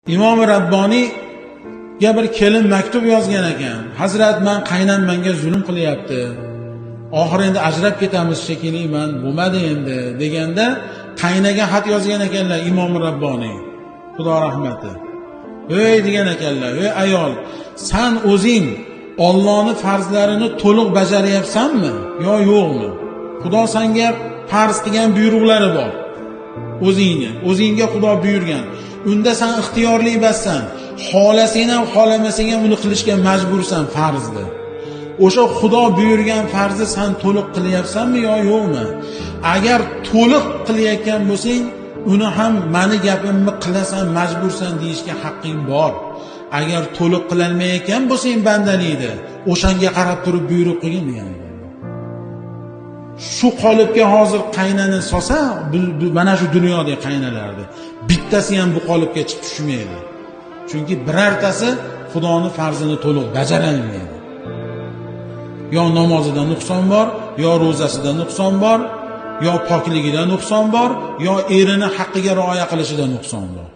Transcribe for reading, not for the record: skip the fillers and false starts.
Imom Rabboniyga bir kelin maktub yozgan ekan. Hazrat, men qaynam menga zulm qilyapti. Oxir endi ajrab ketamiz shekilli, men bo'lmadi endi deganda qaynaga xat yozgan ekanlar Imom Rabboniy. Xudo rahmati. Ey degan ekanlar, ey ayol, sen o'zing Allohning farzlarini to'liq bajaryapsanmi yo yo'qmi? Xudo senga farz qilgan buyruqlari bor. O'zingga Xudo buyurgan. Unda sen ixtiyorli emassan. Xohlasang ham, xohlamasang ham uni qilishga majbursan farzni. O'sha Xudo buyurgan farzni sen to'liq qilyapsanmi yo yo'qmi? Agar to'liq qilayotgan bo'lsang, uni ham meni gapimni qilasan, majbursan deyishga haqqing bor. Agar to'liq qilolmayotgan bo'lsang bandalikda, o'shanga qarab turib buyruq qilgin degan. Shu qolipga hozir qaynani solsa, mana shu dunyodagi qaynalardi. Bittasi ham bu qolipga chiqib tushmaydi. Chunki birartasi Xudoning farzini to'liq bajarolmaydi. Yo namozida nuqson bor, yo ro'zasida nuqson bor, yo pokligida nuqson bor, yo erining haqqiga rioya qilishida nuqson bor.